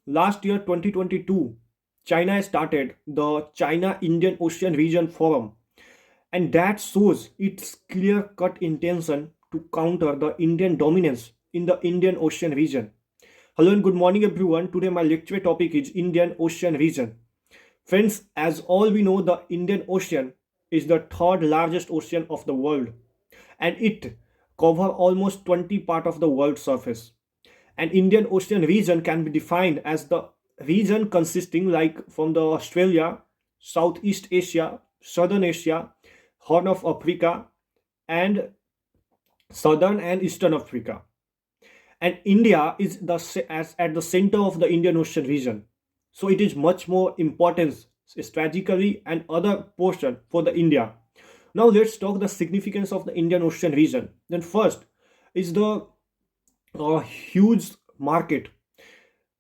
last year 2022, China has started the China Indian Ocean Region Forum, and that shows its clear cut intention to counter the Indian dominance in the Indian Ocean region. Hello and good morning, everyone. Today, my lecture topic is Indian Ocean region. Friends, as all we know, the Indian Ocean is the third largest ocean of the world, and it cover almost 20 part of the world's surface. An Indian Ocean region can be defined as the region consisting like from the Australia, Southeast Asia, Southern Asia, Horn of Africa, and Southern and Eastern Africa. And India is as at the center of the Indian Ocean region. So it is much more importance strategically and other portion for the India. Now let's talk the significance of the Indian Ocean region. Then first is the huge market.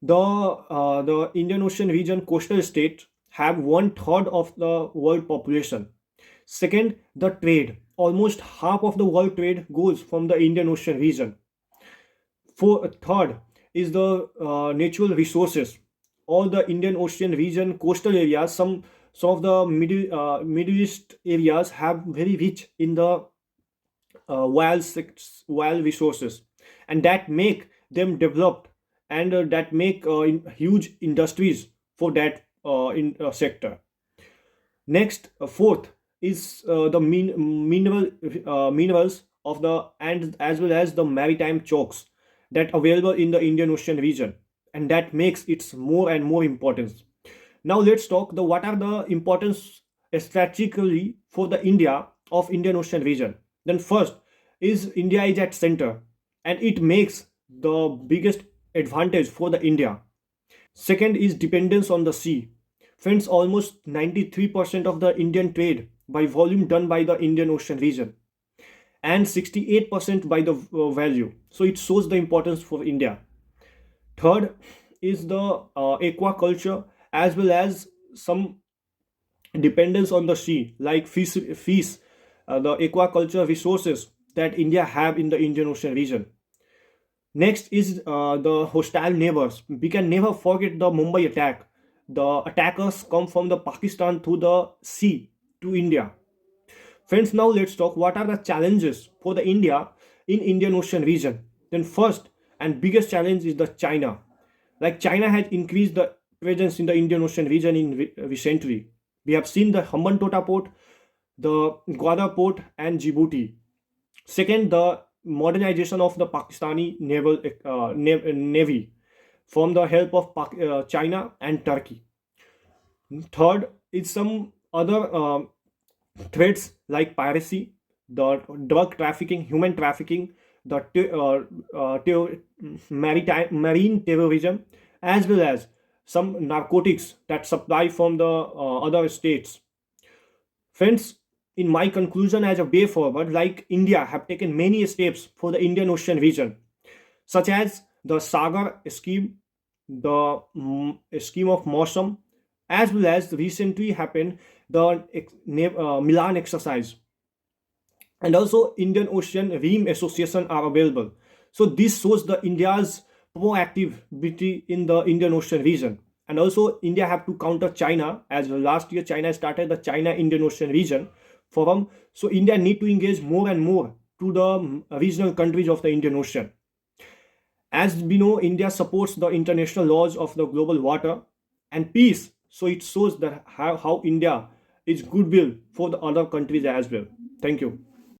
The Indian Ocean region coastal states have one third of the world population. Second, the trade. Almost half of the world trade goes from the Indian Ocean region. Third is the natural resources. All the Indian Ocean region coastal areas, some of the Middle East areas have very rich in the wild resources, and that make them developed, and that make huge industries for that sector. Next, fourth is the minerals of the and as well as the maritime chokes that available in the Indian Ocean region, and that makes its more and more importance. Now let's talk the what are the importance strategically for the India of Indian Ocean region. Then first is India is at center, and it makes the biggest advantage for the India. Second is dependence on the sea. Friends, almost 93% of the Indian trade by volume done by the Indian Ocean region, and 68% by the value. So it shows the importance for India. Third is the aquaculture as well as some dependence on the sea like fish, the aquaculture resources that India have in the Indian Ocean region. Next is the hostile neighbors. We can never forget the Mumbai attack. The attackers come from the Pakistan through the sea to India. Friends, now let's talk what are the challenges for the India in Indian Ocean region. Then first and biggest challenge is the China. Like China has increased the presence in the Indian Ocean region in recently. We have seen the Hambantota port, the Gwadar port, and Djibouti. Second, the modernization of the Pakistani navy from the help of China and Turkey. Third is some other threats like piracy, the drug trafficking, human trafficking, the marine terrorism, as well as some narcotics that supply from the other states. Friends, in my conclusion as a way forward, like India have taken many steps for the Indian Ocean region, such as the Sagar scheme, the scheme of Mosam, as well as recently happened the Milan exercise, and also Indian Ocean Ream Association are available. So this shows the India's proactivity in the Indian Ocean region. And also India have to counter China, as last year China started the China Indian Ocean region forum. So India need to engage more and more to the regional countries of the Indian Ocean. As we know, India supports the international laws of the global water and peace. So it shows that how India is goodwill for the other countries as well. Thank you.